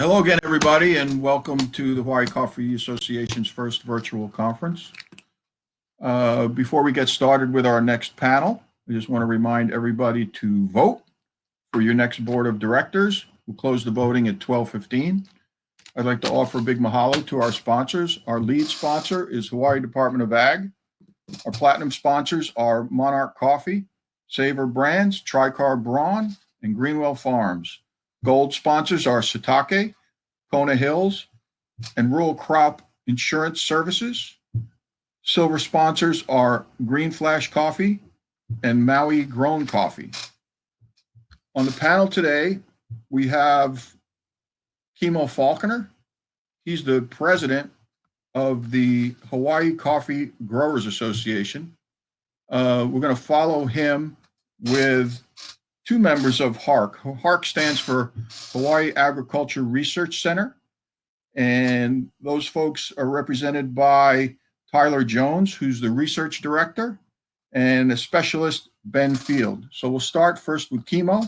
Hello again, everybody, and welcome to the Hawaii Coffee Association's first virtual conference. Before we get started with our next panel, I just want to remind everybody to vote for your next board of directors. We'll close the voting at 12:15. I'd like to offer a big mahalo to our sponsors. Our lead sponsor is Hawaii Department of Ag. Our platinum sponsors are Monarch Coffee, Savor Brands, Tricar Braun, and Greenwell Farms. Gold sponsors are Satake, Kona Hills, and Rural Crop Insurance Services. Silver sponsors are Green Flash Coffee and Maui Grown Coffee. On the panel today, we have Kimo Falconer. He's the president of the Hawaii Coffee Growers Association. We're going to follow him with two members of HARC. HARC stands for Hawaii Agriculture Research Center, and those folks are represented by Tyler Jones, who's the research director, and a specialist, Ben Field. So we'll start first with Kimo.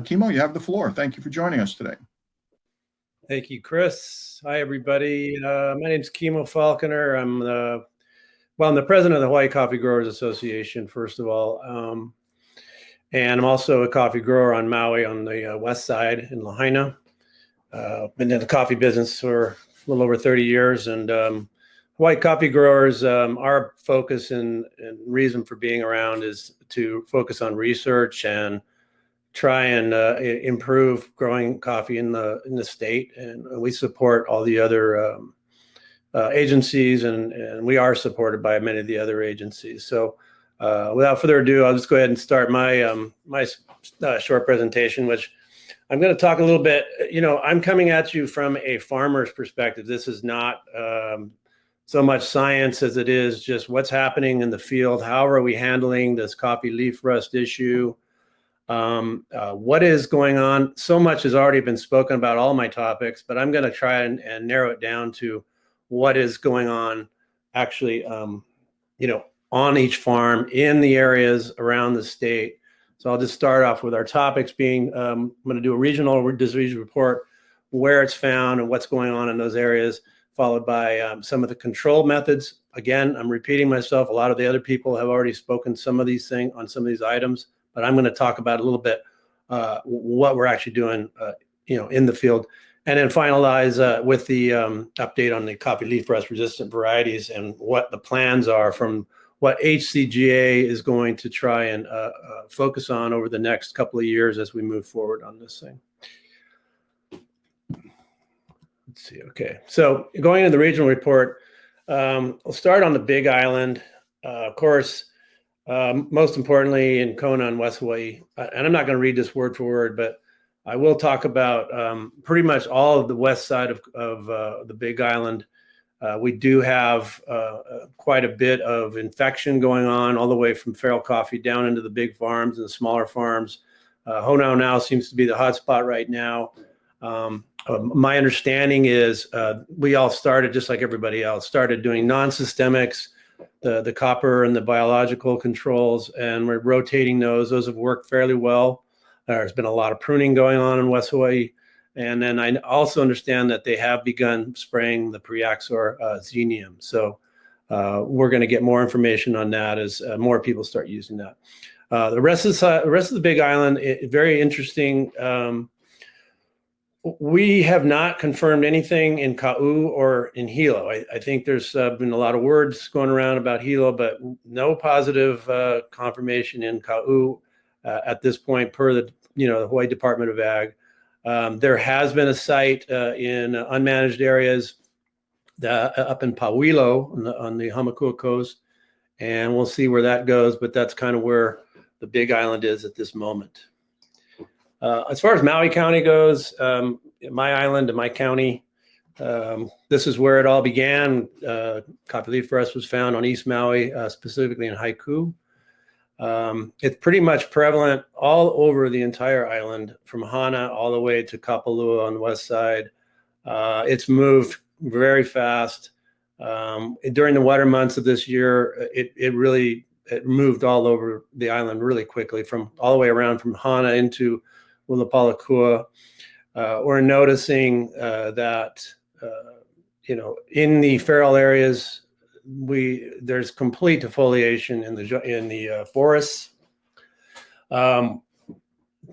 Kimo, you have the floor. Thank you for joining us today. Thank you, Chris. Hi, everybody. My name is Kimo Falconer. I'm the president of the Hawaii Coffee Growers Association, first of all. And I'm also a coffee grower on Maui on the west side in Lahaina. Been in the coffee business for a little over 30 years. And Hawaii Coffee Growers, our focus and reason for being around is to focus on research and try and improve growing coffee in the state. And we support all the other agencies, and we are supported by many of the other agencies. So without further ado, I'll just go ahead and start my short presentation, which I'm going to talk a little bit. I'm coming at you from a farmer's perspective. This is not so much science as it is just what's happening in the field. How are we handling this coffee leaf rust issue? What is going on? So much has already been spoken about all my topics, but I'm going to try and narrow it down to what is going on actually, on each farm in the areas around the state. So I'll just start off with our topics being, I'm going to do a regional disease report, where it's found and what's going on in those areas, followed by some of the control methods. Again, I'm repeating myself. A lot of the other people have already spoken some of these things on some of these items, but I'm going to talk about a little bit what we're actually doing, in the field, and then finalize with the update on the coffee leaf rust resistant varieties and what the plans are from what HCGA is going to try and focus on over the next couple of years as we move forward on this thing. Let's see. Okay, so going into the regional report, we'll start on the Big Island. Of course, most importantly in Kona and West Hawaii, and I'm not going to read this word for word, but I will talk about pretty much all of the west side of the Big Island. We do have quite a bit of infection going on all the way from feral coffee down into the big farms and the smaller farms. Honau now seems to be the hot spot right now. My understanding is we all started, just like everybody else, started doing non-systemics, the copper and the biological controls, and we're rotating those. Those have worked fairly well. There's been a lot of pruning going on in West Hawaii. And then I also understand that they have begun spraying the Preaxor xenium. So we're going to get more information on that as more people start using that. The rest of the Big Island, very interesting. We have not confirmed anything in Ka'u or in Hilo. I think there's been a lot of words going around about Hilo, but no positive confirmation in Ka'u at this point per the Hawaii Department of Ag. There has been a site in unmanaged areas up in Pauilo on the Hamakua coast, and we'll see where that goes, but that's kind of where the Big Island is at this moment. As far as Maui County goes, my island and my county, this is where it all began. Coffee leaf rust was found on East Maui, specifically in Haiku. It's pretty much prevalent all over the entire island, from Hana all the way to Kapalua on the west side. It's moved very fast. During the wetter months of this year, it moved all over the island really quickly, from all the way around from Hana into Ulapalakua. we're noticing that in the feral areas, there's complete defoliation in the forests.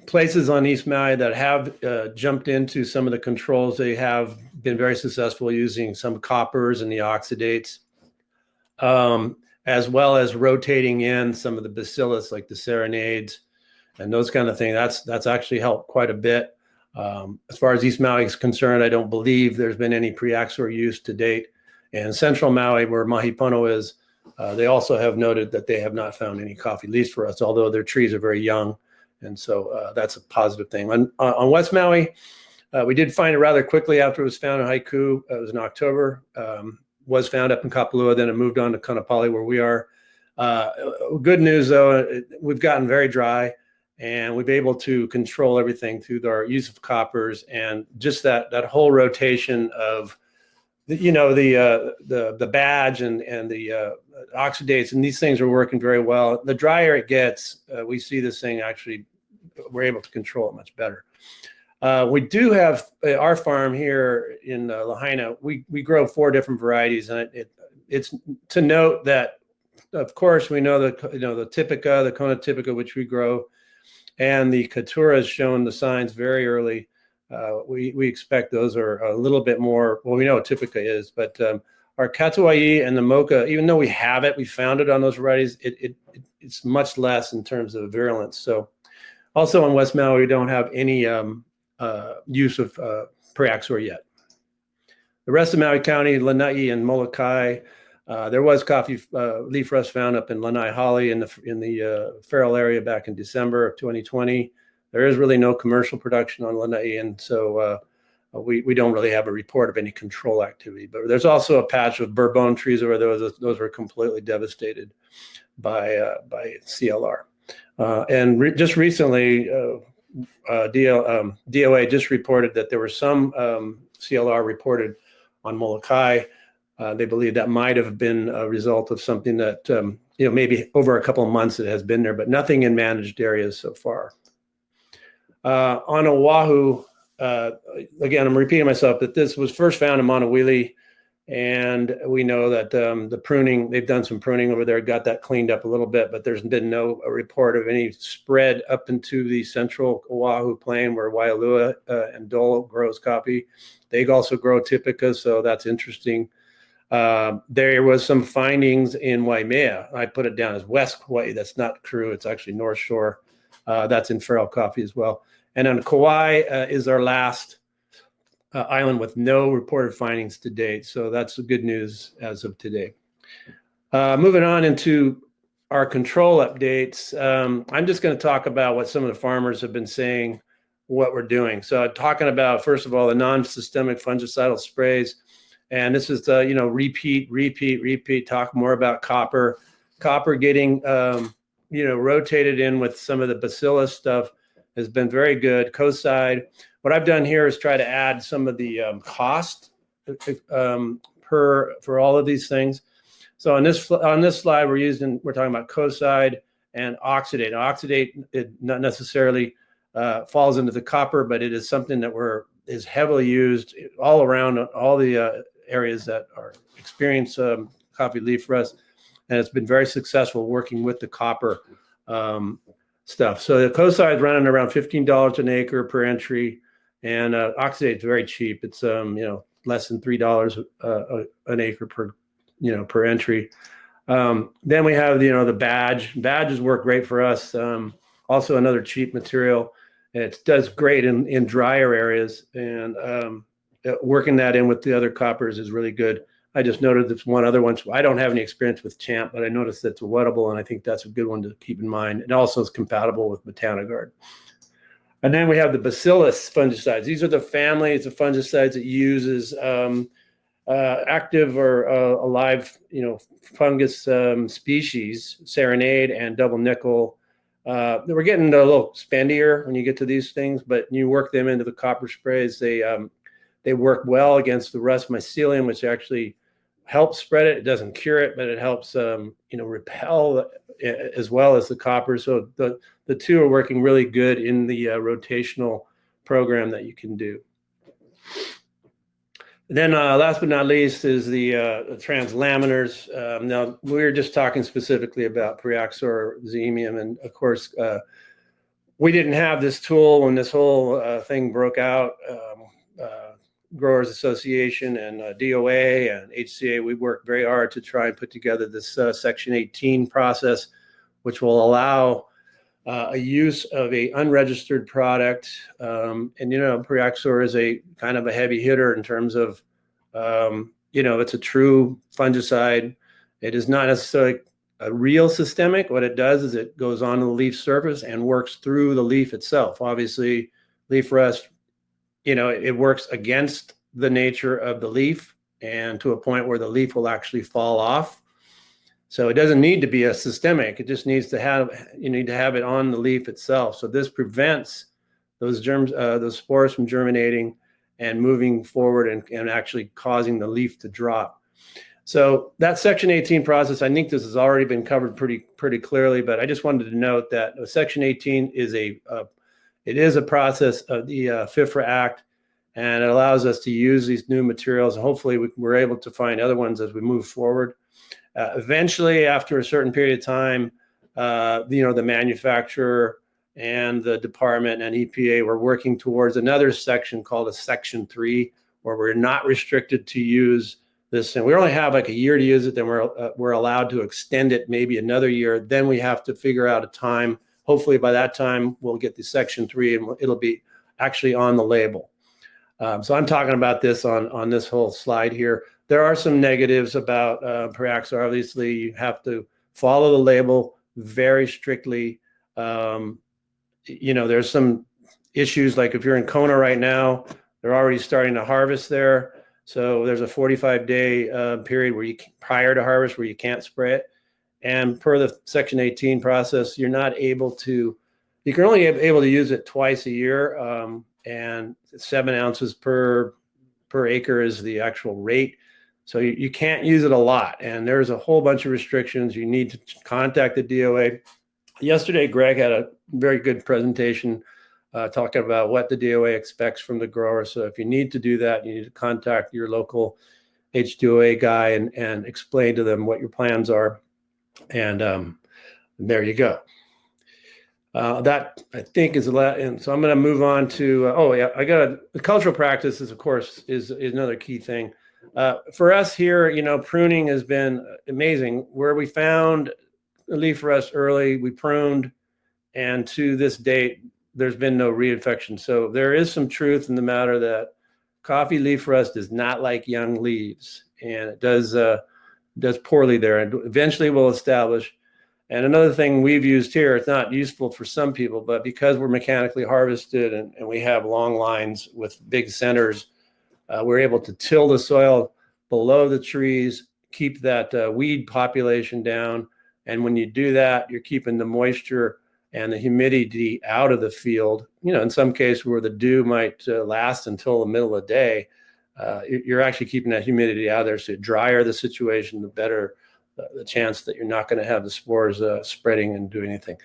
Places on East Maui that have jumped into some of the controls, they have been very successful using some coppers and the oxidates, as well as rotating in some of the bacillus like the serenades and those kind of things. That's actually helped quite a bit. As far as East Maui is concerned, I don't believe there's been any pre-Axor use to date. And Central Maui, where Mahipono is, they also have noted that they have not found any coffee leaves for us, although their trees are very young. And so that's a positive thing. On West Maui, we did find it rather quickly after it was found in Haiku. It was in October. Was found up in Kapalua, then it moved on to Kaanapali, where we are. Good news, though, we've gotten very dry, and we've been able to control everything through our use of coppers and just that whole rotation of the badge and the oxidates, and these things are working very well. The drier it gets, we see this thing actually, we're able to control it much better. We do have our farm here in Lahaina. We grow 4 different varieties, and it's to note that, of course, we know the Typica, the Kona Typica, which we grow, and the Katura has shown the signs very early. We expect those are a little bit more, well, we know what Typica is, but our Katuai and the Mocha, even though we have it, we found it on those varieties, it's much less in terms of virulence. So also on West Maui, we don't have any use of pre-Axor yet. The rest of Maui County, Lanai and Molokai, there was coffee leaf rust found up in Lanai Holly in the feral area back in December of 2020. There is really no commercial production on Lanai, and so we don't really have a report of any control activity. But there's also a patch of bourbon trees where those were completely devastated by CLR. And just recently, DOA just reported that there were some CLR reported on Molokai. They believe that might have been a result of something that, maybe over a couple of months it has been there, but nothing in managed areas so far. On Oahu, again, I'm repeating myself, that this was first found in Monowili, and we know that the pruning, they've done some pruning over there, got that cleaned up a little bit, but there's been no report of any spread up into the central Oahu plain where Waialua and Dole grows coffee. They also grow Typica, so that's interesting. There was some findings in Waimea. I put it down as West Hawaii. That's not true. It's actually North Shore. That's in feral coffee as well. And on Kauai is our last island with no reported findings to date. So that's the good news as of today. Moving on into our control updates. I'm just going to talk about what some of the farmers have been saying, what we're doing. So talking about, first of all, the non-systemic fungicidal sprays. And this is the, repeat, talk more about copper getting, rotated in with some of the bacillus stuff has been very good. Co-side. What I've done here is try to add some of the cost for all of these things. So on this slide, we're talking about co-side and oxidate. Now, oxidate, it not necessarily falls into the copper, but it is something that is heavily used all around all the areas that are experience coffee leaf rust, and it's been very successful working with the copper stuff. So the co-side is running around $15 an acre per entry, and oxidate is very cheap. It's less than $3 an acre per entry. Then we have the badge. Badges work great for us. Also another cheap material. It does great in drier areas, and working that in with the other coppers is really good. I just noted this one other one. So I don't have any experience with Champ, but I noticed that's a wettable, and I think that's a good one to keep in mind. It also is compatible with Botanigard. And then we have the bacillus fungicides. These are the families of fungicides that uses active or alive, fungus species, serenade and double nickel. We're getting a little spendier when you get to these things, but you work them into the copper sprays. They work well against the rust mycelium, which actually helps spread it. It doesn't cure it, but it helps repel as well as the copper. So the two are working really good in the rotational program that you can do. Then last but not least is the translaminars. Now, we're just talking specifically about Preaxor-Xemium, and of course, we didn't have this tool when this whole thing broke out. Growers Association and DOA and HCA, we worked very hard to try and put together this Section 18 process, which will allow a use of a unregistered product. And, Preaxor is a kind of a heavy hitter in terms of, it's a true fungicide. It is not necessarily a real systemic. What it does is it goes on the leaf surface and works through the leaf itself. Obviously, leaf rust, it works against the nature of the leaf and to a point where the leaf will actually fall off. So it doesn't need to be a systemic. It just needs to have, you need to have it on the leaf itself. So this prevents those germs, those spores from germinating and moving forward and actually causing the leaf to drop. So that Section 18 process, I think this has already been covered pretty clearly, but I just wanted to note that Section 18 is it is a process of the FIFRA Act, and it allows us to use these new materials. And hopefully we're able to find other ones as we move forward. Eventually, after a certain period of time, the manufacturer and the department and EPA were working towards another section called a Section 3, where we're not restricted to use this. And we only have like a year to use it, then we're allowed to extend it maybe another year. Then we have to figure out a time. Hopefully by that time, we'll get the Section 3 and it'll be actually on the label. So I'm talking about this on this whole slide here. There are some negatives about Preaxor. Obviously, you have to follow the label very strictly. There's some issues, like if you're in Kona right now, they're already starting to harvest there. So there's a 45-day period prior to harvest where you can't spray it. And per the Section 18 process, you can only be able to use it twice a year, and 7 ounces per acre is the actual rate. So you can't use it a lot. And there's a whole bunch of restrictions. You need to contact the DOA. Yesterday, Greg had a very good presentation talking about what the DOA expects from the grower. So if you need to do that, you need to contact your local H2OA guy and explain to them what your plans are. And there you go. That I think is a lot. And so I'm going to move on to, the cultural practices, of course, is another key thing. For us here, pruning has been amazing. Where we found leaf rust early, we pruned, and to this date, there's been no reinfection. So there is some truth in the matter that coffee leaf rust is not like young leaves, and it does poorly there, and eventually will establish. And another thing we've used here, it's not useful for some people, but because we're mechanically harvested and we have long lines with big centers, we're able to till the soil below the trees, keep that weed population down. And when you do that, you're keeping the moisture and the humidity out of the field. In some cases where the dew might last until the middle of the day, you're actually keeping that humidity out there. So the drier the situation, the better the chance that you're not going to have the spores spreading and do anything.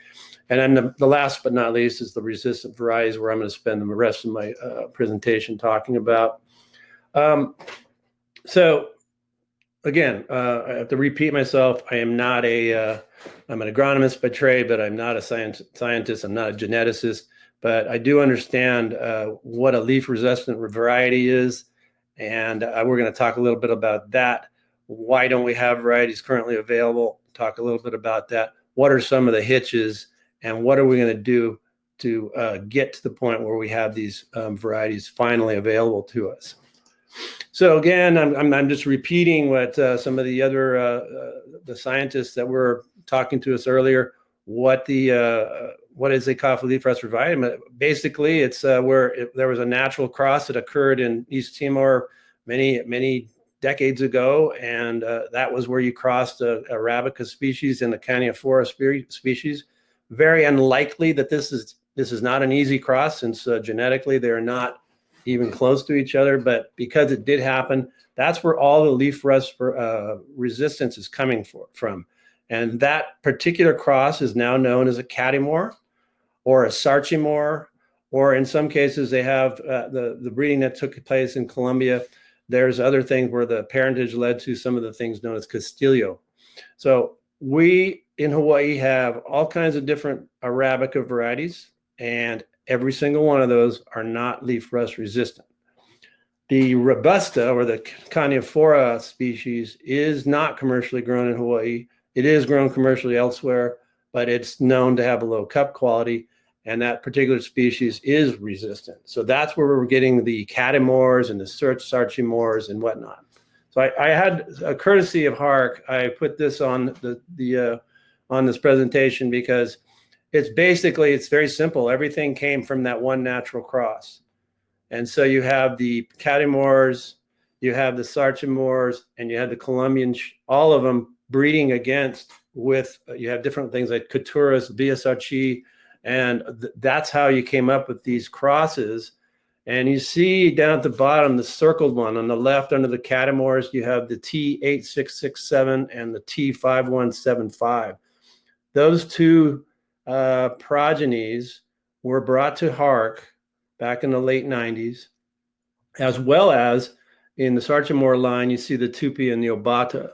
And then the last but not least is the resistant varieties, where I'm going to spend the rest of my presentation talking about. So again, I have to repeat myself. I am not I'm an agronomist by trade, but I'm not a scientist. I'm not a geneticist, but I do understand what a leaf resistant variety is. And we're going to talk a little bit about that. Why don't we have varieties currently available? Talk a little bit about that. What are some of the hitches, and what are we going to do to get to the point where we have these varieties finally available to us? So again, I'm just repeating what some of the other the scientists that were talking to us earlier. What is a coffee leaf rust variety? Basically, it's where there was a natural cross that occurred in East Timor many decades ago, and that was where you crossed a Arabica species and a Caneophora species. Very unlikely that this is not an easy cross, since genetically they're not even close to each other. But because it did happen, that's where all the leaf rust resistance is coming from. And that particular cross is now known as a Catimor or a Sarchimor or in some cases they have the breeding that took place in Colombia. There's other things where the parentage led to some of the things known as Castillo. So we in Hawaii have all kinds of different Arabica varieties, and every single one of those are not leaf rust resistant. The Robusta, or the Canephora species, is not commercially grown in Hawaii. It is grown commercially elsewhere, but it's known to have a low cup quality, and that particular species is resistant. So that's where we're getting the Catamores and the Sarchimores and whatnot. So I had a courtesy of HARC. I put this on on this presentation because it's very simple. Everything came from that one natural cross. And so you have the Catamores, you have the Sarchimores, and you have the Colombian, all of them breeding against with, you have different things like Caturas, Biasarchi, and that's how you came up with these crosses. And you see down at the bottom, the circled one on the left under the Catamores, you have the T8667 and the T5175. Those two progenies were brought to HARC back in the late 90s, as well as in the Sarchimore line, you see the Tupi and the Obata.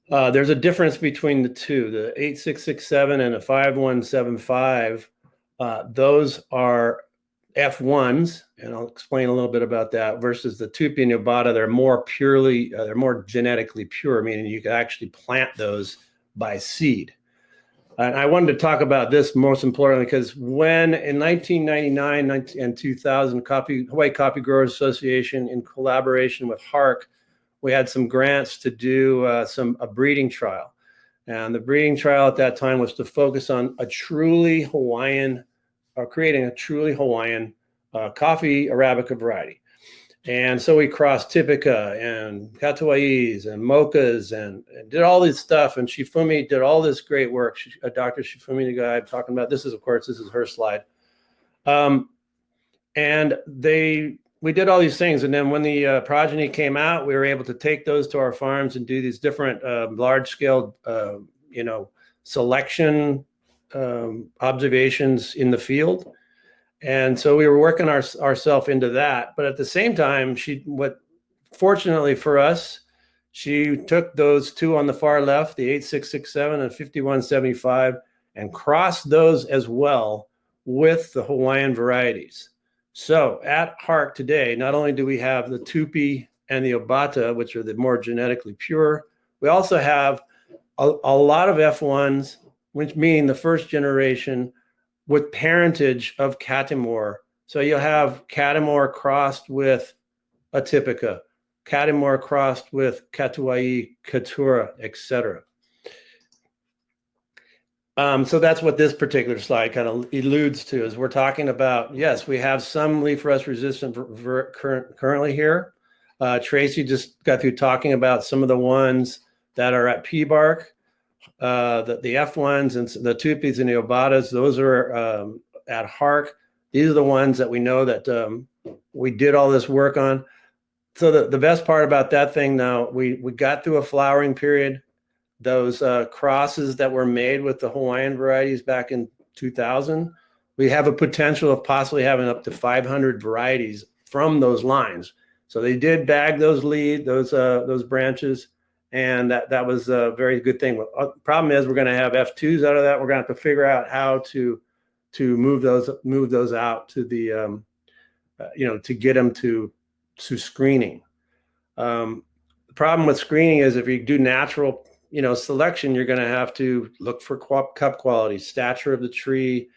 There's a difference between the two, the 8667 and the 5175. Those are F1s, and I'll explain a little bit about that, versus the Tupi and Obata. They're more they're more genetically pure, meaning you can actually plant those by seed. And I wanted to talk about this most importantly because when in 1999 and 2000, Hawaii Coffee Growers Association, in collaboration with HARC, we had some grants to do a breeding trial. And the breeding trial at that time was to focus on a truly Hawaiian, or creating a truly Hawaiian coffee Arabica variety. And so we crossed Typica and Katuais and Mochas and did all this stuff. And Shifumi did all this great work. Dr. Shifumi, the guy I'm talking about, this is her slide. And we did all these things. And then when the progeny came out, we were able to take those to our farms and do these different large scale, selection observations in the field. And so we were working ourselves into that. But at the same time, fortunately for us, she took those two on the far left, the 8667 and 5175, and crossed those as well with the Hawaiian varieties. So at HARC today, not only do we have the Tupi and the Obata, which are the more genetically pure, we also have a lot of F1s, which meaning the first generation, with parentage of Catamore. So you'll have Catamore crossed with Atypica, Catamore crossed with Katuai, Katura, etc. So that's what this particular slide kind of alludes to, is we're talking about, yes, we have some leaf rust resistant currently here. Tracy just got through talking about some of the ones that are at P-bark. The F1s and the Tupis and the Obatas, those are at HARC. These are the ones that we know that we did all this work on. So the best part about that thing now, we got through a flowering period. Those crosses that were made with the Hawaiian varieties back in 2000, we have a potential of possibly having up to 500 varieties from those lines. So they did bag those those branches. And that was a very good thing. The problem is we're going to have F2s out of that. We're going to have to figure out how to move those out to the to get them to screening. The problem with screening is if you do natural selection, you're going to have to look for cup quality, stature of the tree.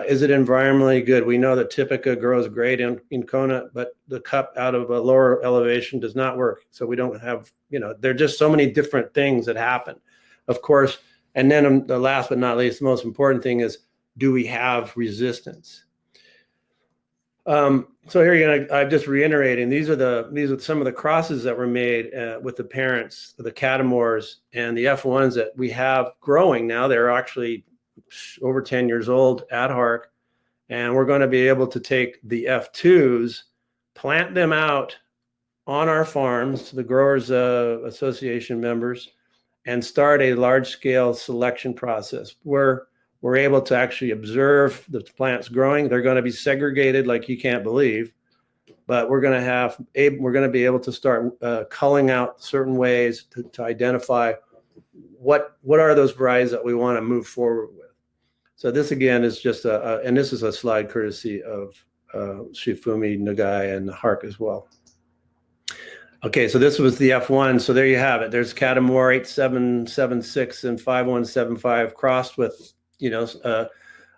Is it environmentally good? We know that Typica grows great in Kona, but the cup out of a lower elevation does not work. So we don't have, there are just so many different things that happen, of course. And then the last but not least, the most important thing is, do we have resistance? So here I'm just reiterating, these are some of the crosses that were made with the parents, the Catamores and the F1s that we have growing now. They're actually over 10 years old at HARC, and we're going to be able to take the F2s, plant them out on our farms, the Growers Association members, and start a large-scale selection process where we're able to actually observe the plants growing. They're going to be segregated like you can't believe, but we're going to be able to start culling out certain ways to identify what are those varieties that we want to move forward with. So this again is just and this is a slide courtesy of Shifumi Nagai and HARC as well. Okay, so this was the F1. So there you have it. There's Catamore 8776 and 5175 crossed with, an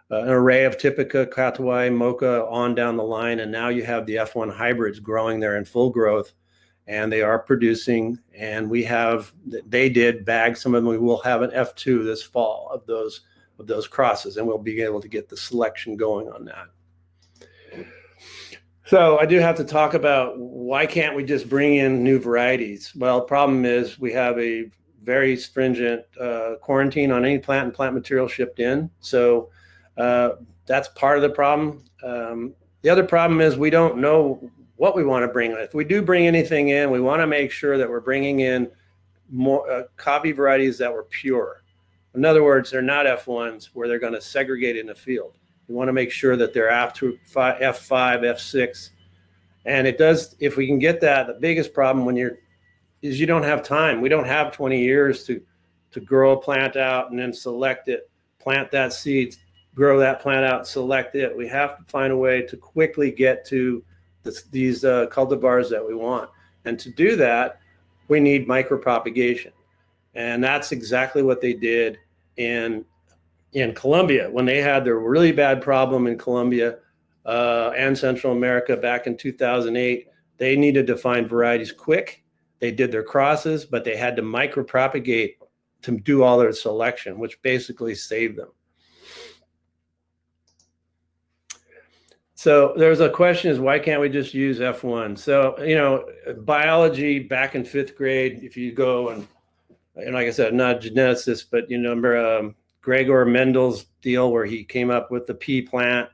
array of Typica, Katawai, Mocha on down the line. And now you have the F1 hybrids growing there in full growth, and they are producing. And they did bag some of them. We will have an F2 this fall of those crosses, and we'll be able to get the selection going on that. So I do have to talk about why can't we just bring in new varieties? Well, the problem is we have a very stringent quarantine on any plant and plant material shipped in. So that's part of the problem. The other problem is we don't know what we want to bring in. If we do bring anything in, we want to make sure that we're bringing in more coffee varieties that were pure. In other words, they're not F1s where they're going to segregate in the field. We want to make sure that they're F5, F6. And it does, if we can get that, the biggest problem is you don't have time. We don't have 20 years to grow a plant out and then select it, plant that seed, grow that plant out, select it. We have to find a way to quickly get to these cultivars that we want. And to do that, we need micropropagation. And that's exactly what they did in Colombia when they had their really bad problem in Colombia and Central America back in 2008. They needed to find varieties quick. They did their crosses, but they had to micropropagate to do all their selection, which basically saved them. So there's a question is, why can't we just use F1? So, biology back in 5th grade, if you go and like I said, I'm not a geneticist, but remember Gregor Mendel's deal where he came up with the pea plant,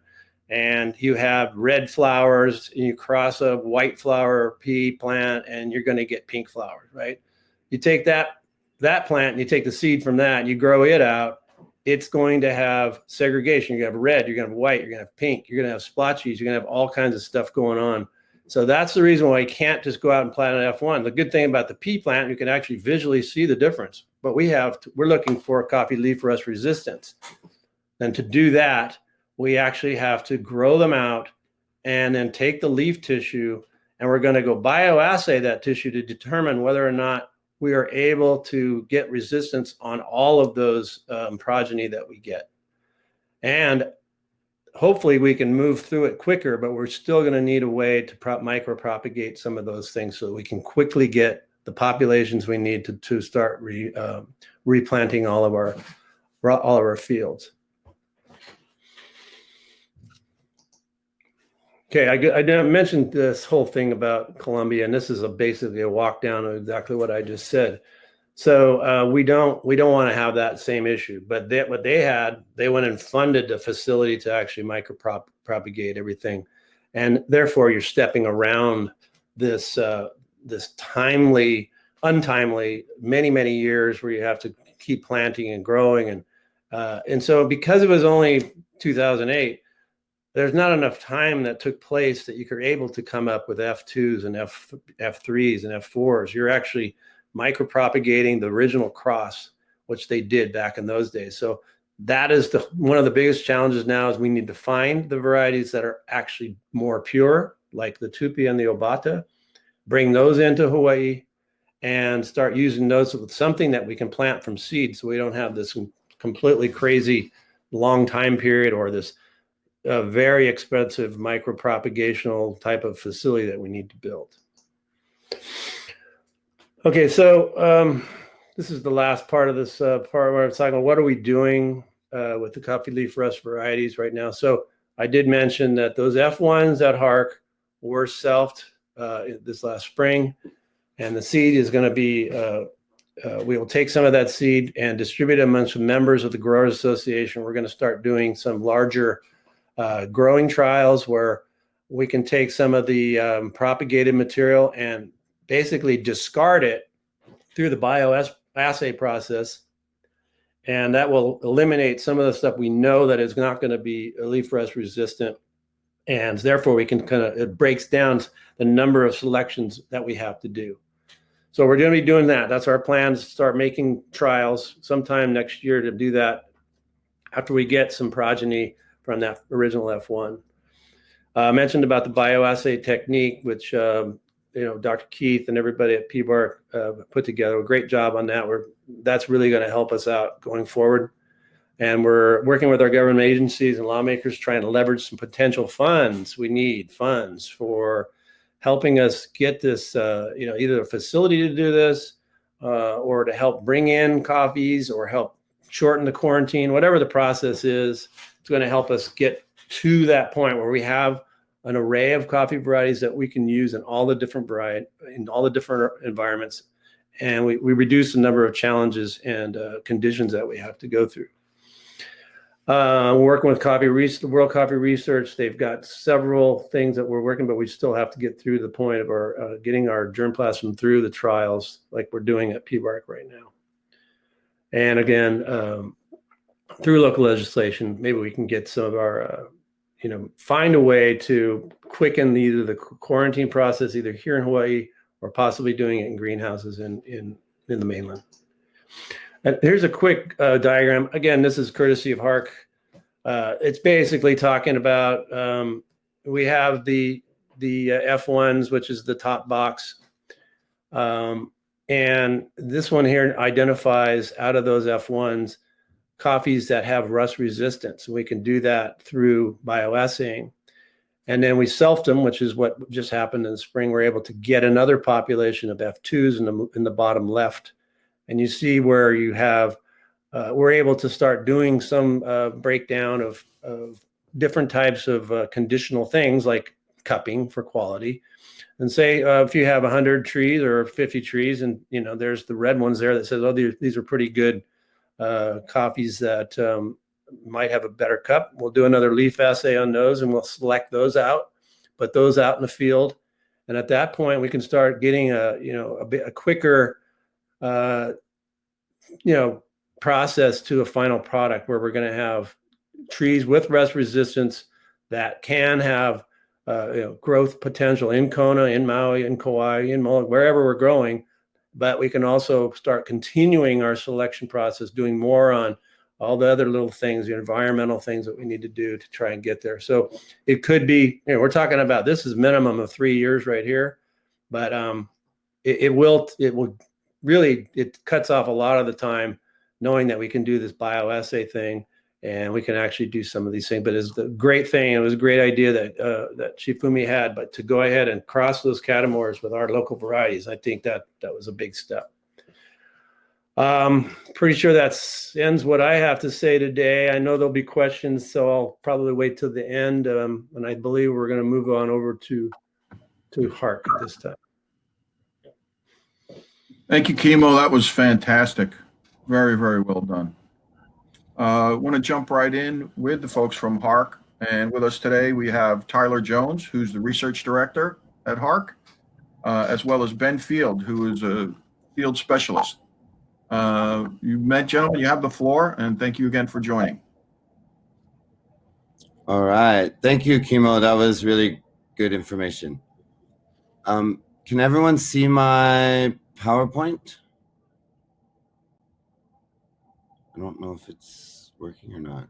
and you have red flowers and you cross a white flower pea plant and you're going to get pink flowers, right? You take that plant and you take the seed from that and you grow it out, it's going to have segregation. You're going to have red, you're going to have white, you're going to have pink, you're going to have splotches, you're going to have all kinds of stuff going on. So that's the reason why you can't just go out and plant an F1. The good thing about the pea plant, you can actually visually see the difference. But we're looking for coffee leaf rust resistance. And to do that, we actually have to grow them out and then take the leaf tissue, and we're going to go bioassay that tissue to determine whether or not we are able to get resistance on all of those progeny that we get. And hopefully we can move through it quicker, but we're still going to need a way to micropropagate some of those things so that we can quickly get the populations we need to start replanting all of our fields. Okay, I mentioned this whole thing about Colombia, and this is basically a walk down of exactly what I just said. So we don't want to have that same issue. But what they went and funded the facility to actually micropropagate everything, and therefore you're stepping around this untimely many years where you have to keep planting and growing, and so because it was only 2008. There's not enough time that took place that you're able to come up with F2s and F3s and F4s. You're actually micropropagating the original cross, which they did back in those days. So that is one of the biggest challenges now is we need to find the varieties that are actually more pure, like the Tupi and the Obata, bring those into Hawaii and start using those with something that we can plant from seed so we don't have this completely crazy long time period or this very expensive micropropagational type of facility that we need to build. Okay, so this is the last part of this part where I'm talking about what are we doing with the coffee leaf rust varieties right now. So I did mention that those F1s at HARC were selfed this last spring, and the seed is going to be, we will take some of that seed and distribute it among some members of the Growers Association. We're going to start doing some larger growing trials where we can take some of the propagated material and basically discard it through the bioassay process And that will eliminate some of the stuff we know that is not going to be leaf rust resistant. And therefore we can it breaks down the number of selections that we have to do. So we're going to be doing that. That's our plan, to start making trials sometime next year to do that after we get some progeny from that original F1. I mentioned about the bioassay technique, which Dr. Keith and everybody at PBARC put together a great job on that. That's really going to help us out going forward. And we're working with our government agencies and lawmakers trying to leverage some potential funds. We need funds for helping us get this, either a facility to do this or to help bring in coffees or help shorten the quarantine, whatever the process is. It's going to help us get to that point where we have an array of coffee varieties that we can use in all the different environments. And we reduce the number of challenges and conditions that we have to go through. We're working with the World Coffee Research. They've got several things that we're working, but we still have to get through the point of our getting our germplasm through the trials like we're doing at PBARC right now. And again, through local legislation, maybe we can get some of our, find a way to quicken either the quarantine process, either here in Hawaii or possibly doing it in greenhouses in the mainland. And here's a quick diagram. Again, this is courtesy of HARC. It's basically talking about, we have the F1s, which is the top box. And this one here identifies out of those F1s, coffees that have rust resistance. And we can do that through bioassaying. And then we selfed them, which is what just happened in the spring. We're able to get another population of F2s in the bottom left. And you see where you have, we're able to start doing some breakdown of different types of conditional things like cupping for quality. And say if you have 100 trees or 50 trees and, there's the red ones there that says, oh, these are pretty good coffees that might have a better cup. We'll do another leaf assay on those and we'll select those out, put those out in the field. And at that point, we can start getting a quicker process to a final product where we're going to have trees with rust resistance that can have growth potential in Kona, in Maui, in Kauai, in Molokai, wherever we're growing. But we can also start continuing our selection process, doing more on all the other little things, the environmental things that we need to do to try and get there. So it could be, we're talking about, this is minimum of 3 years right here, but it will really, it cuts off a lot of the time knowing that we can do this bioassay thing and we can actually do some of these things. But it's the great thing, it was a great idea that Shifumi had, but to go ahead and cross those categories with our local varieties, I think that was a big step. Pretty sure that ends what I have to say today. I know there'll be questions, so I'll probably wait till the end. And I believe we're going to move on over to HARC at this time. Thank you, Kimo. That was fantastic. Very, very well done. I want to jump right in with the folks from HARC. And with us today, we have Tyler Jones, who's the research director at HARC, as well as Ben Field, who is a field specialist. You met, gentlemen, you have the floor, and thank you again for joining. All right. Thank you, Kimo. That was really good information. Can everyone see my PowerPoint? I don't know if it's working or not.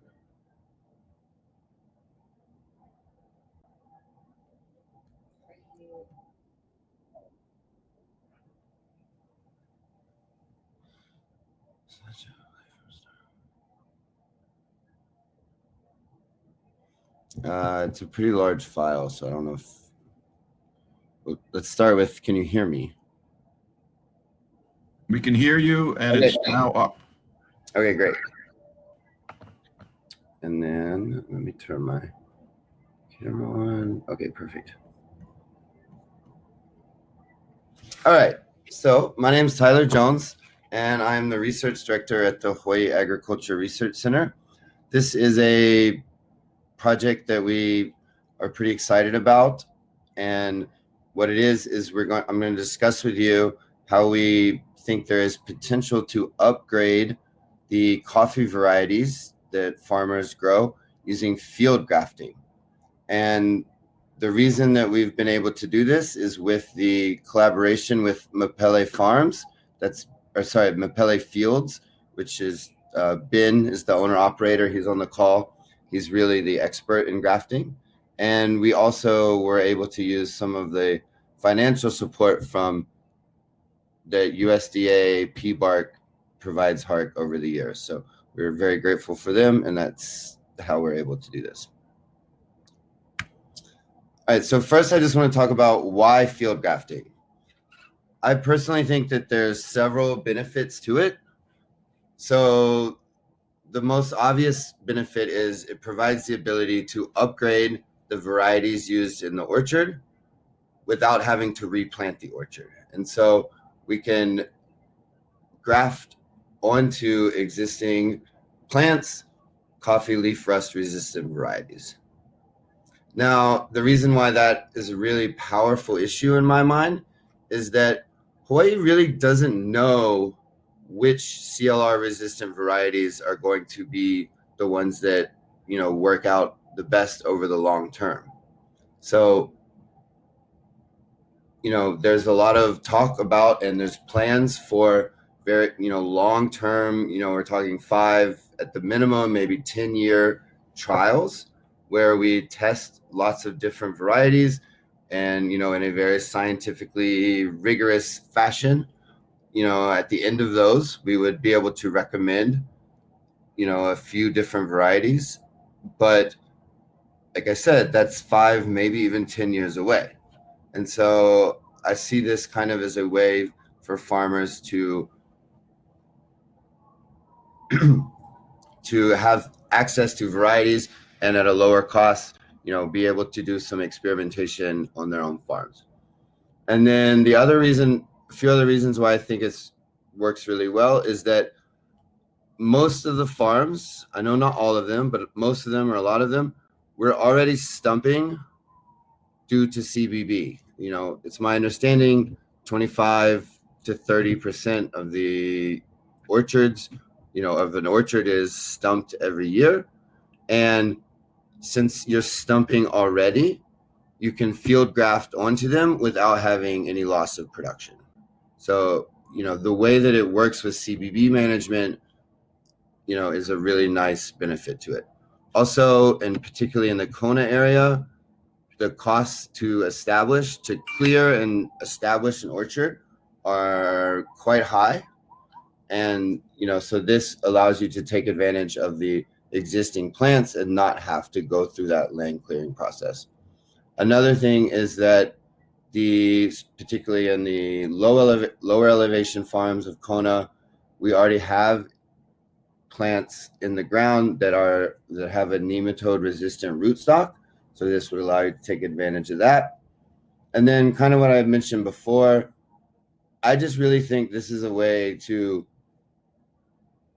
It's a pretty large file, so I don't know if... Well, let's start with, can you hear me? We can hear you, and okay. It's now up. Okay, great. And then let me turn my camera on. Okay, perfect. All right. So my name is Tyler Jones, and I'm the research director at the Hawaii Agriculture Research Center. This is a project that we are pretty excited about, and what it is I'm going to discuss with you how we think there is potential to upgrade the coffee varieties that farmers grow using field grafting. And the reason that we've been able to do this is with the collaboration with Mapele Farms, Mapele Fields, which is Ben is the owner operator. He's on the call. He's really the expert in grafting. And we also were able to use some of the financial support from the USDA PBARC provides HARC over the years. So we're very grateful for them, and that's how we're able to do this. All right, so first I just want to talk about why field grafting. I personally think that there's several benefits to it. So the most obvious benefit is it provides the ability to upgrade the varieties used in the orchard without having to replant the orchard. And so we can graft onto existing plants coffee leaf rust resistant varieties. Now, the reason why that is a really powerful issue in my mind is that Hawaii really doesn't know which CLR resistant varieties are going to be the ones that, work out the best over the long term. So, there's a lot of talk about, and there's plans for very, long term, we're talking 5 at the minimum, maybe 10-year trials where we test lots of different varieties and, in a very scientifically rigorous fashion. At the end of those, we would be able to recommend, a few different varieties. But like I said, that's 5, maybe even 10 years away. And so I see this kind of as a way for farmers to to have access to varieties and at a lower cost, be able to do some experimentation on their own farms. And then a few other reasons why I think it works really well is that most of the farms, I know not all of them, but most of them or a lot of them, we're already stumping due to CBB. It's my understanding 25 to 30% of the orchards, of an orchard is stumped every year. And since you're stumping already, you can field graft onto them without having any loss of production. So, the way that it works with CBB management, is a really nice benefit to it. Also, and particularly in the Kona area, the costs to clear and establish an orchard are quite high. And, so this allows you to take advantage of the existing plants and not have to go through that land clearing process. Another thing is that particularly in the lower elevation farms of Kona, we already have plants in the ground that have a nematode resistant rootstock. So this would allow you to take advantage of that. And then kind of what I mentioned before, I just really think this is a way to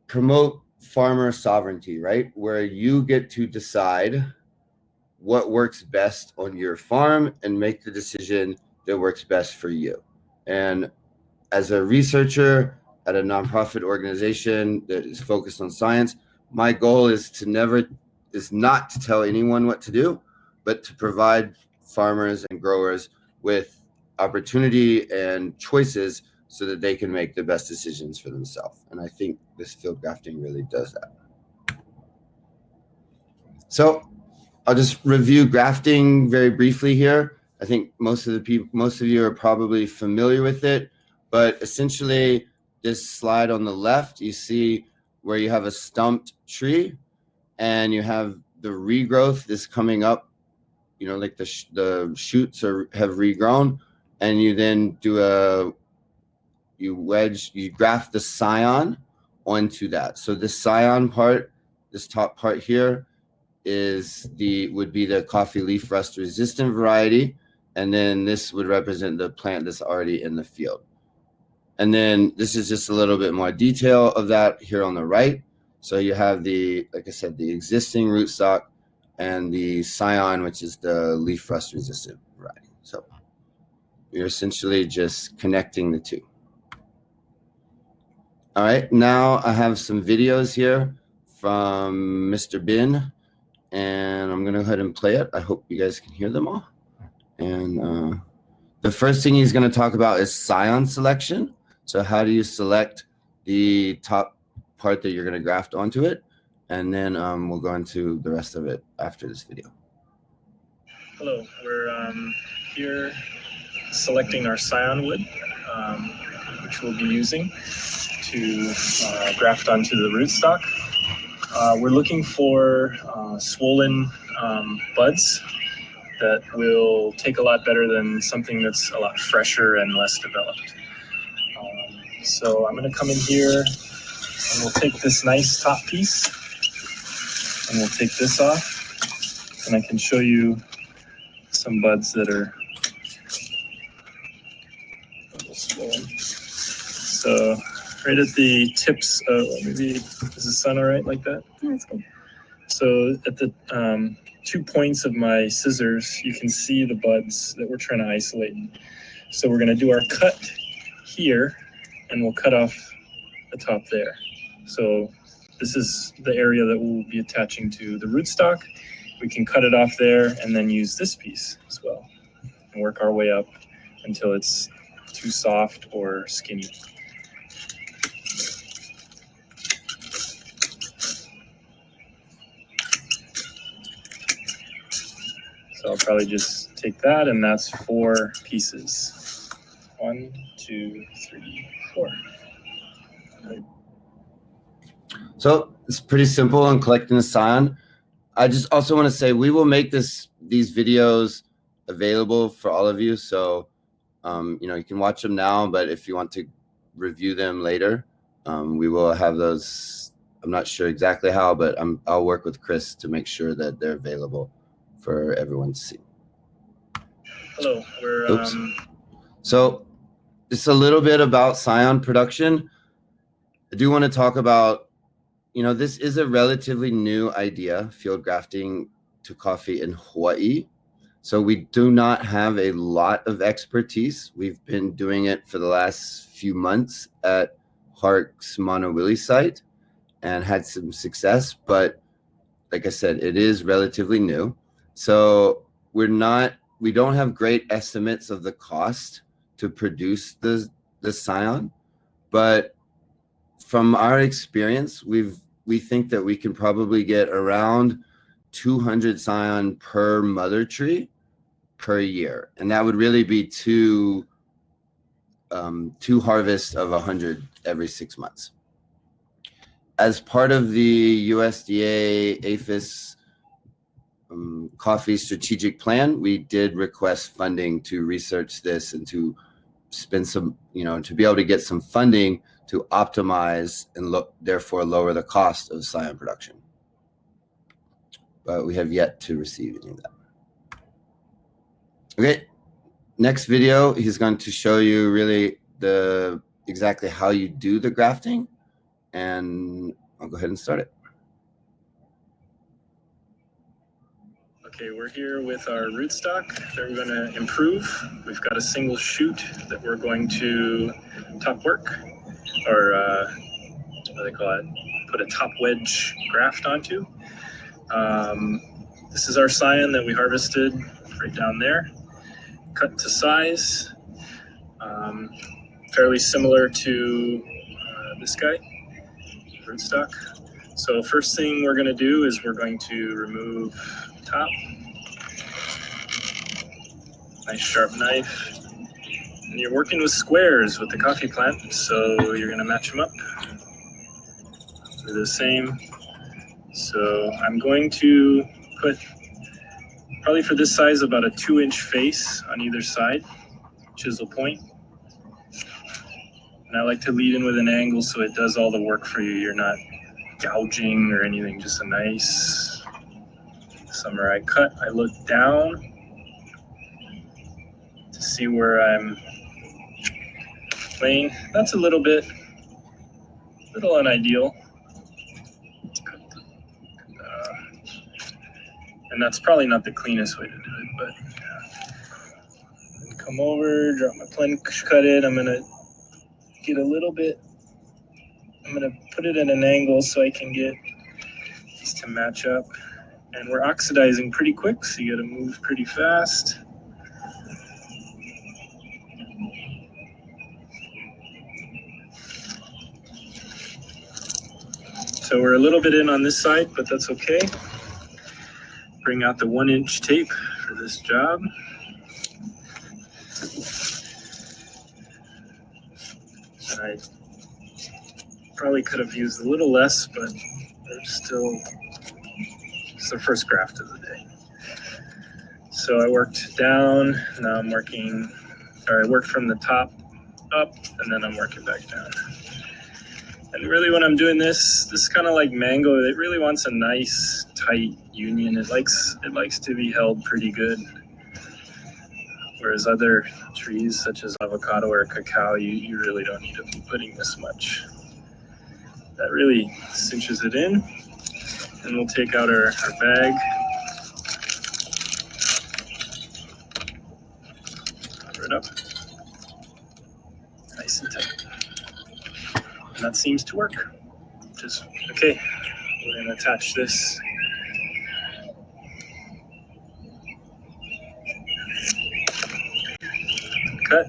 promote farmer sovereignty, right? Where you get to decide what works best on your farm and make the decision that works best for you. And as a researcher at a nonprofit organization that is focused on science, my goal is not to tell anyone what to do, but to provide farmers and growers with opportunity and choices so that they can make the best decisions for themselves. And I think this field grafting really does that. So I'll just review grafting very briefly here. I think most of you are probably familiar with it, but essentially this slide on the left, you see where you have a stumped tree and you have the regrowth is coming up, like the shoots have regrown, and you then you graft the scion onto that. So the scion part, this top part here, would be the coffee leaf rust resistant variety, and then this would represent the plant that's already in the field. And then this is just a little bit more detail of that here on the right. So you have like I said, the existing rootstock and the scion, which is the leaf rust resistant variety. So you're essentially just connecting the two. All right, now I have some videos here from Mr. Bin, and I'm gonna go ahead and play it. I hope you guys can hear them all. And the first thing he's gonna talk about is scion selection. So how do you select the top part that you're gonna graft onto it? And then we'll go into the rest of it after this video. Hello, we're here selecting our scion wood, which we'll be using to graft onto the rootstock. We're looking for swollen buds that will take a lot better than something that's a lot fresher and less developed. So I'm going to come in here and we'll take this nice top piece and we'll take this off, and I can show you some buds that are a little swollen. So right at the tips of, maybe, is the sun all right like that? Yeah, it's good. So at the 2 points of my scissors, you can see the buds that we're trying to isolate. So we're going to do our cut here, and we'll cut off the top there. So this is the area that we'll be attaching to the rootstock. We can cut it off there and then use this piece as well and work our way up until it's too soft or skinny. So I'll probably just take that, and that's 4 pieces. 1, 2, 3, 4. So it's pretty simple on collecting the scion. I just also want to say we will make these videos available for all of you. So, you can watch them now, but if you want to review them later, we will have those. I'm not sure exactly how, but I'll work with Chris to make sure that they're available for everyone to see. Hello, we're So just a little bit about scion production. I do want to talk about, this is a relatively new idea, field grafting to coffee in Hawaii. So we do not have a lot of expertise. We've been doing it for the last few months at HARC's Monowili site and had some success, but like I said, it is relatively new. So we don't have great estimates of the cost to produce the scion, but from our experience, we think that we can probably get around 200 scion per mother tree per year, and that would really be two harvests of 100 every 6 months. As part of the USDA APHIS coffee strategic plan, we did request funding to research this and to spend some, to be able to get some funding to optimize and therefore lower the cost of scion production. But we have yet to receive any of that. Okay, next video, he's going to show you really exactly how you do the grafting, and I'll go ahead and start it. Okay, we're here with our rootstock that we're going to improve. We've got a single shoot that we're going to top work, or what do they call it? Put a top wedge graft onto. This is our scion that we harvested right down there, cut to size, fairly similar to this guy, rootstock. So first thing we're going to do is we're going to remove the top. Nice sharp knife. And you're working with squares with the coffee plant, so you're going to match them up. They're the same. So I'm going to put, probably for this size, about a 2-inch face on either side, chisel point. And I like to lead in with an angle so it does all the work for you. You're not gouging or anything, just a nice summer. I cut, I look down to see where I'm laying. That's a little unideal. And that's probably not the cleanest way to do it, but come over, drop my plunge, cut it. I'm gonna get a little bit I'm going to put it in an angle so I can get these to match up. And we're oxidizing pretty quick, so you got to move pretty fast. So we're a little bit in on this side, but that's okay. Bring out the 1-inch tape for this job. And I probably could have used a little less, but it's the first graft of the day. So I worked down, now I'm working, or I worked from the top up, and then I'm working back down. And really when I'm doing this is kind of like mango. It really wants a nice, tight union. It likes to be held pretty good. Whereas other trees such as avocado or cacao, you really don't need to be putting this much. That really cinches it in. And we'll take out our bag. Cover it up. Nice and tight. And that seems to work. Just, okay, we're gonna attach this. Cut.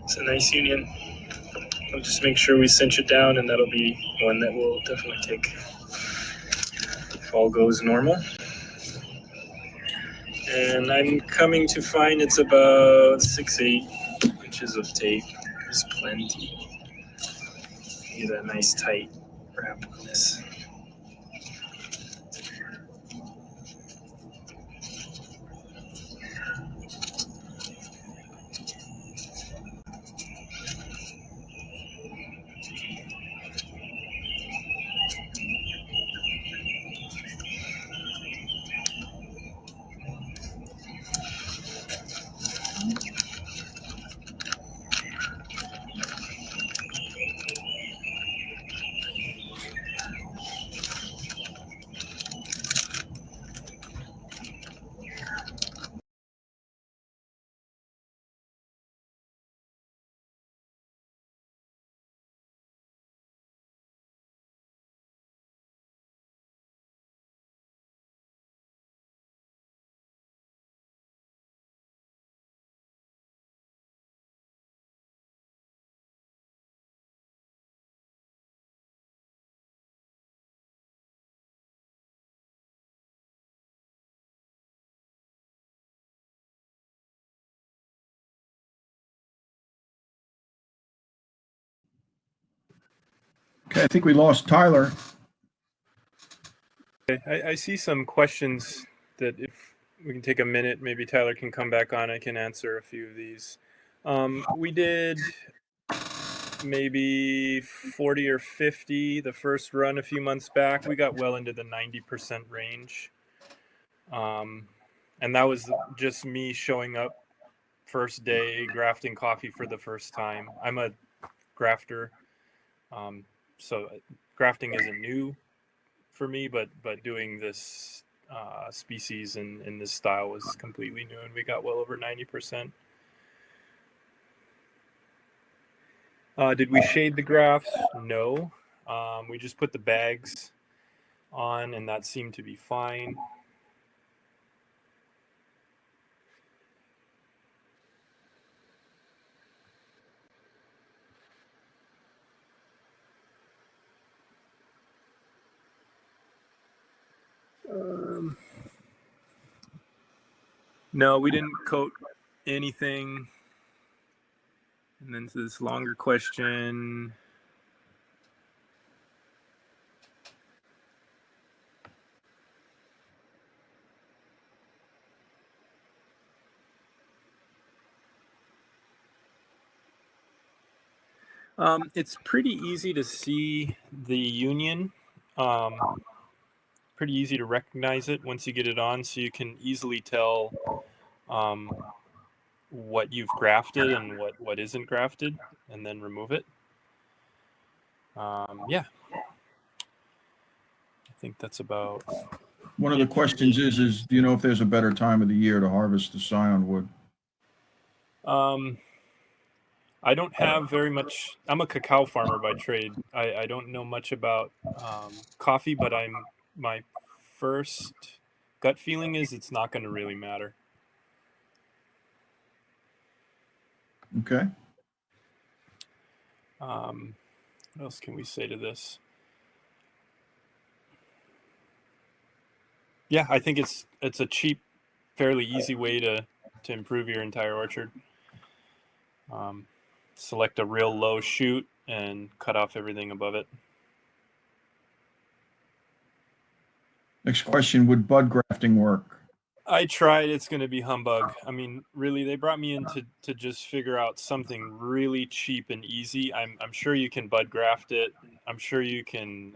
It's a nice union. We'll just make sure we cinch it down, and that'll be one that we'll definitely take if all goes normal. And I'm coming to find it's about 6-8 inches of tape is plenty. Get a nice tight wrap on this. Okay, I think we lost Tyler. I see some questions that if we can take a minute, maybe Tyler can come back on. I can answer a few of these. We did maybe 40 or 50 the first run a few months back. We got well into the 90% range. And that was just me showing up first day grafting coffee for the first time. I'm a grafter. So grafting isn't new for me, but doing this species in this style was completely new, and we got well over 90%. Did we shade the grafts? No. We just put the bags on, and that seemed to be fine. No, we didn't coat anything. And then to this longer question. It's pretty easy to see the union. Pretty easy to recognize it once you get it on, so you can easily tell what you've grafted and what isn't grafted, and then remove it. Yeah, I think that's about. One of the questions is, do you know if there's a better time of the year to harvest the scion wood? I don't have very much. I'm a cacao farmer by trade. I don't know much about coffee, but my first gut feeling is it's not going to really matter. Okay. What else can we say to this? Yeah, I think it's a cheap, fairly easy way to improve your entire orchard. Select a real low shoot and cut off everything above it. Next question, would bud grafting work? I tried. It's going to be humbug. I mean, really, they brought me in to just figure out something really cheap and easy. I'm sure you can bud graft it. I'm sure you can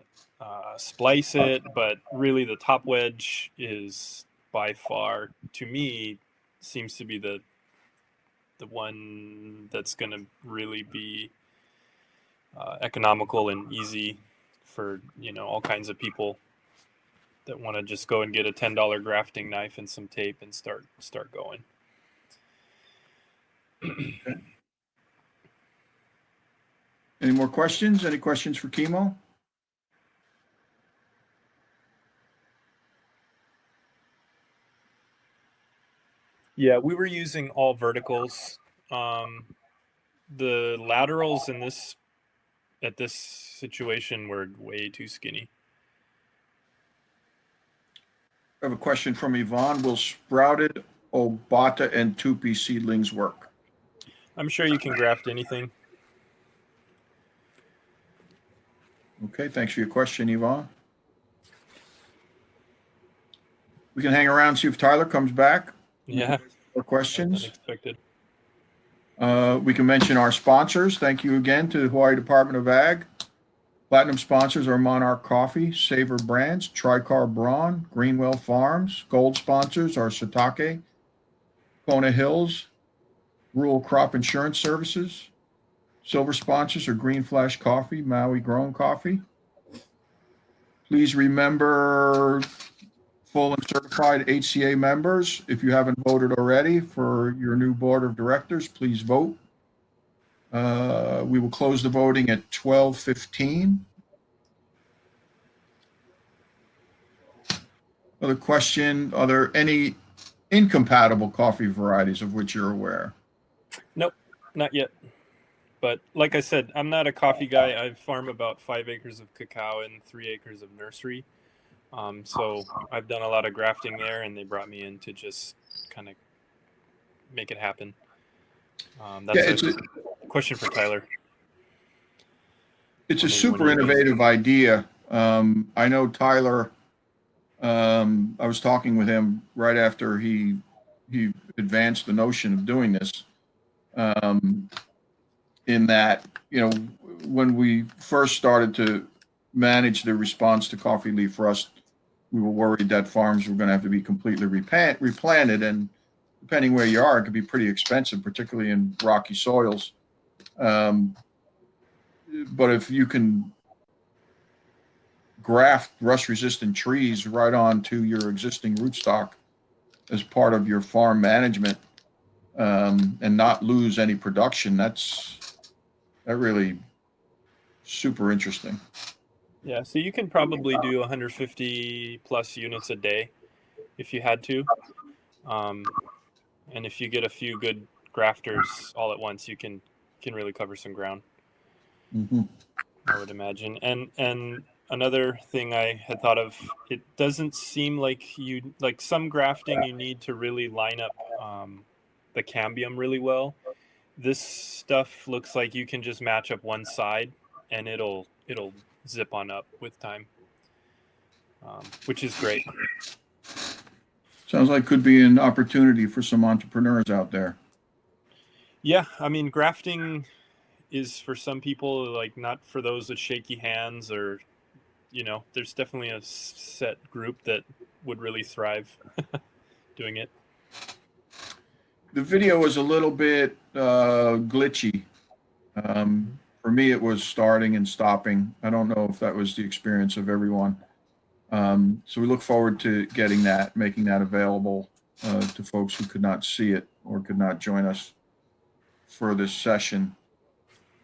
splice it, but really the top wedge is by far, to me, seems to be the one that's going to really be economical and easy for, all kinds of people that want to just go and get a $10 grafting knife and some tape and start going. Any more questions? Any questions for Chemo? Yeah, we were using all verticals. The laterals at this situation were way too skinny. I have a question from Yvonne. Will sprouted Obata and Tupi seedlings work? I'm sure you can graft anything. Okay, thanks for your question, Yvonne. We can hang around and see if Tyler comes back. Yeah. More questions? Unexpected. We can mention our sponsors. Thank you again to the Hawaii Department of Ag. Platinum sponsors are Monarch Coffee, Savor Brands, Tricar Braun, Greenwell Farms. Gold sponsors are Satake, Kona Hills, Rural Crop Insurance Services. Silver sponsors are Green Flash Coffee, Maui Grown Coffee. Please remember full and certified HCA members. If you haven't voted already for your new board of directors, please vote. We will close the voting at 12:15. Another question, are there any incompatible coffee varieties of which you're aware? Nope, not yet. But like I said, I'm not a coffee guy. I farm about 5 acres of cacao and 3 acres of nursery. So I've done a lot of grafting there, and they brought me in to just kind of make it happen. That's a question for Tyler. It's a super innovative idea. I know Tyler, I was talking with him right after he advanced the notion of doing this. In that, when we first started to manage the response to coffee leaf rust, we were worried that farms were going to have to be completely replanted, and depending where you are, it could be pretty expensive, particularly in rocky soils. But if you can graft rust-resistant trees right onto your existing rootstock as part of your farm management, and not lose any production, that really super interesting. Yeah, so you can probably do 150 plus units a day if you had to. And if you get a few good grafters all at once, you can really cover some ground. Mm-hmm. I would imagine. And another thing I had thought of, it doesn't seem like some grafting you need to really line up the cambium really well. This stuff looks like you can just match up one side and it'll zip on up with time, which is great. Sounds like could be an opportunity for some entrepreneurs out there. Yeah, I mean, grafting is for some people, like not for those with shaky hands, or there's definitely a set group that would really thrive doing it. The video was a little bit glitchy. For me, it was starting and stopping. I don't know if that was the experience of everyone. So we look forward to making that available to folks who could not see it or could not join us for this session.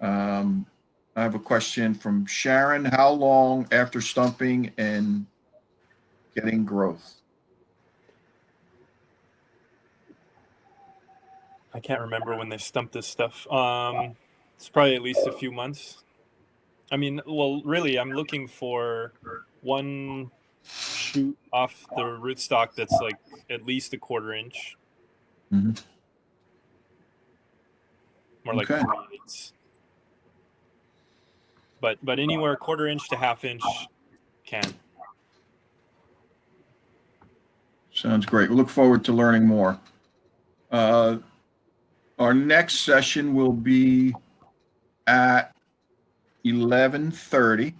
I have a question from Sharon. How long after stumping and getting growth? I can't remember when they stumped this stuff. It's probably at least a few months. I mean, well, really, I'm looking for one shoot off the rootstock that's like at least a 1/4 inch. Mhm. More like Okay. 3/8. But anywhere 1/4 inch to 1/2 inch can. Sounds great. We look forward to learning more. Our next session will be at 11:30.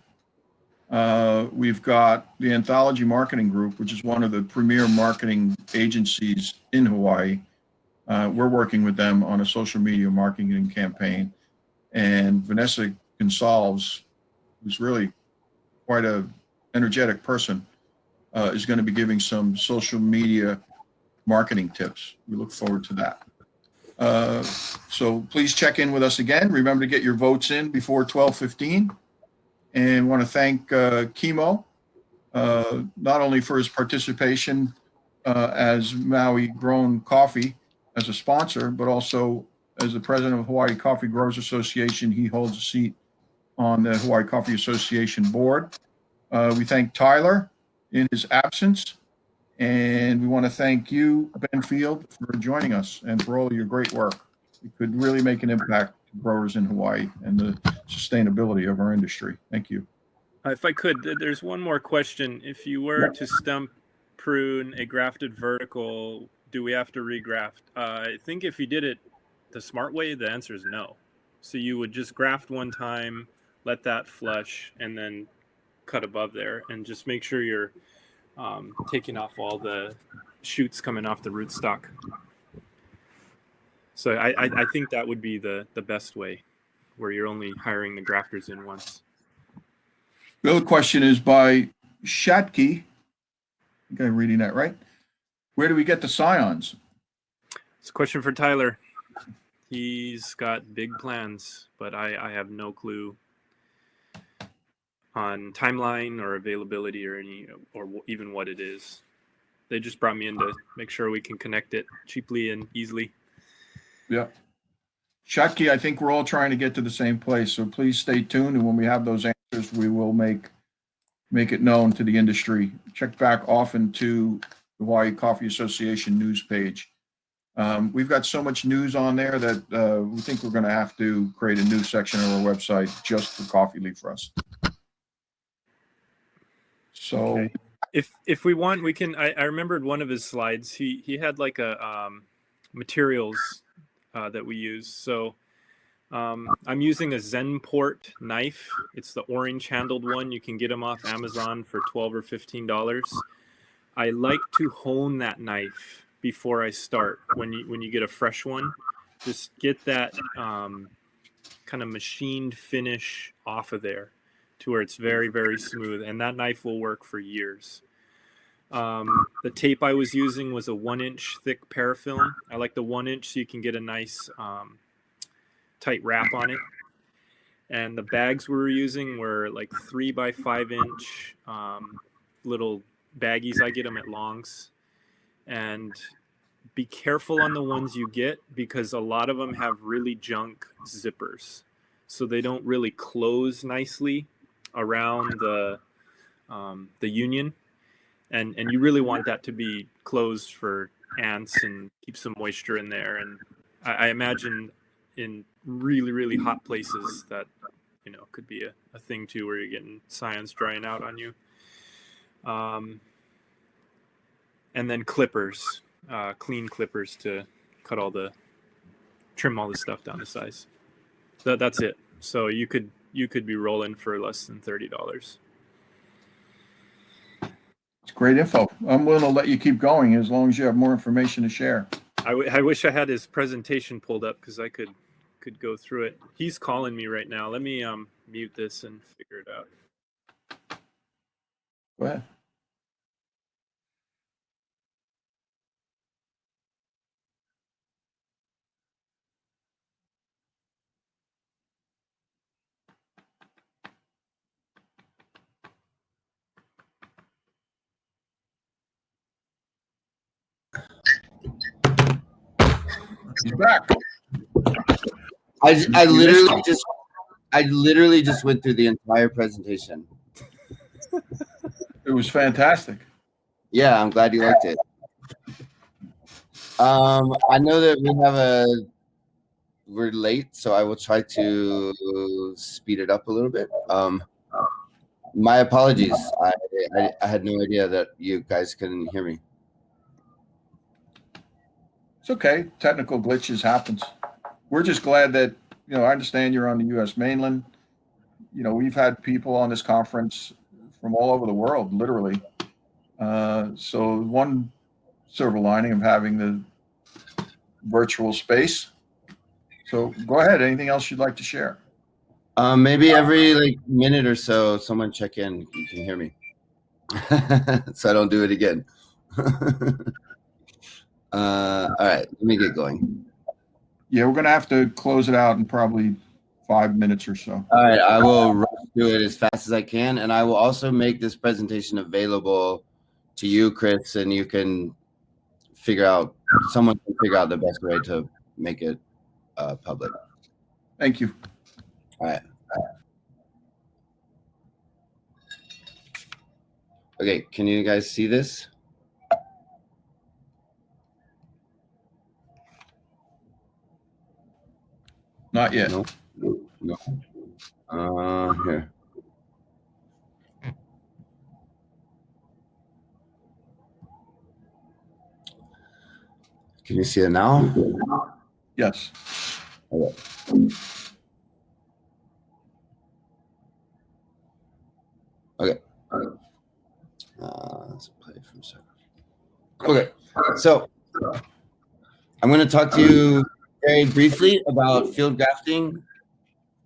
We've got the Anthology Marketing Group, which is one of the premier marketing agencies in Hawaii. We're working with them on a social media marketing campaign. And Vanessa Gonsalves, who's really quite an energetic person, is going to be giving some social media marketing tips. We look forward to that. So please check in with us again. Remember to get your votes in before 12:15. And want to thank Kimo, not only for his participation as Maui Grown Coffee as a sponsor, but also as the president of Hawaii Coffee Growers Association. He holds a seat on the Hawaii Coffee Association board. We thank Tyler in his absence. And we want to thank you, Ben Field, for joining us and for all of your great work. It could really make an impact to growers in Hawaii and the sustainability of our industry. Thank you. If I could, there's one more question. If you were to stump prune a grafted vertical, do we have to regraft? I think if you did it the smart way, the answer is no. So you would just graft one time, let that flush, and then cut above there, and just make sure you're taking off all the shoots coming off the rootstock. So I think that would be the best way, where you're only hiring the grafters in once. The other question is by Shatke. I think I'm reading that right. Where do we get the scions? It's a question for Tyler. He's got big plans, but I have no clue on timeline or availability or even what it is. They just brought me in to make sure we can connect it cheaply and easily. Yeah. Shatke, I think we're all trying to get to the same place, so please stay tuned, and when we have those answers, we will make it known to the industry. Check back often to the Hawaii Coffee Association news page. We've got so much news on there that we think we're going to have to create a new section of our website just for Coffee Leaf Rust. So, okay. If we want, we can. I remembered one of his slides. He had like a materials that we use. So I'm using a Zenport knife. It's the orange handled one. You can get them off Amazon for $12 or $15. I like to hone that knife before I start. When you get a fresh one, just get that kind of machined finish off of there to where it's very, very smooth, and that knife will work for years. The tape I was using was a 1-inch thick parafilm. I like the 1-inch so you can get a nice tight wrap on it. And the bags we were using were like 3 by 5 inch little baggies. I get them at Long's. And be careful on the ones you get, because a lot of them have really junk zippers, so they don't really close nicely around the union. And you really want that to be closed for ants and keep some moisture in there. And I imagine in really, really hot places that, could be a thing too, where you're getting scions drying out on you. And then clippers, clean clippers to trim all the stuff down to size. That's it. So you could be rolling for less than $30. It's great info. I'm willing to let you keep going as long as you have more information to share. I wish I had his presentation pulled up because I could go through it. He's calling me right now. Let me mute this and figure it out. Go ahead. He's back. I literally just went through the entire presentation. It was fantastic. Yeah, I'm glad you liked it. I know that we're late, so I will try to speed it up a little bit. My apologies. I had no idea that you guys couldn't hear me. It's okay. Technical glitches happens. We're just glad that, I understand you're on the U.S. mainland. We've had people on this conference from all over the world, literally. So one silver lining of having the virtual space. So go ahead. Anything else you'd like to share? Maybe every minute or so, someone check in. You can hear me, so I don't do it again. All right, let me get going. Yeah, we're going to have to close it out in probably 5 minutes or so. All right, I will rush through it as fast as I can, and I will also make this presentation available to you, Chris, and you can someone can figure out the best way to make it public. Thank you. All right. Okay, can you guys see this? Not yet. No. Here. Can you see it now? Yes. Okay. Okay. Let's play from server. Okay. So I'm going to talk to you very briefly about field grafting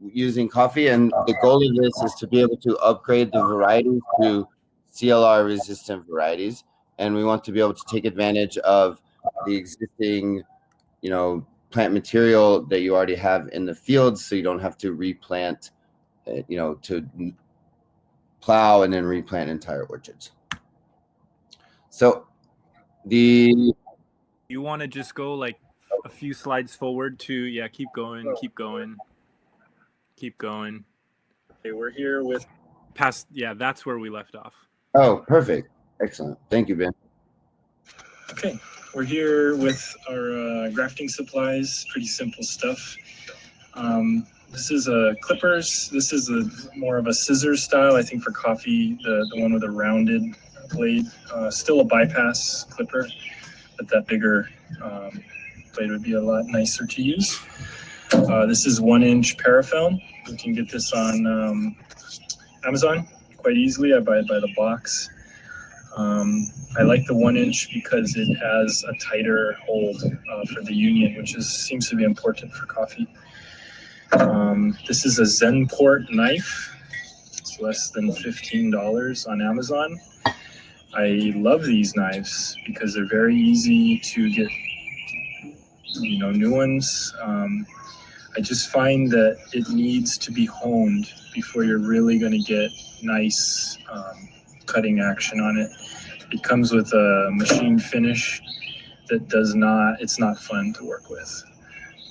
using coffee, and the goal of this is to be able to upgrade the varieties to CLR resistant varieties, and we want to be able to take advantage of the existing plant material that you already have in the field, so you don't have to replant to plow and then replant entire orchards. So you want to just go a few slides forward to keep going. Okay, we're here with past that's where we left off. Oh, perfect. Excellent. Thank you, Ben. Okay, we're here with our grafting supplies, pretty simple stuff. This is clippers. This is more of a scissors style, I think, for coffee, the one with a rounded blade. Still a bypass clipper, but that bigger blade would be a lot nicer to use. This is 1-inch parafilm. You can get this on Amazon quite easily. I buy it by the box. I like the 1-inch because it has a tighter hold for the union, which seems to be important for coffee. This is a Zenport knife. It's less than $15 on Amazon. I love these knives because they're very easy to get, new ones. I just find that it needs to be honed before you're really going to get nice cutting action on it. It comes with a machine finish that it's not fun to work with.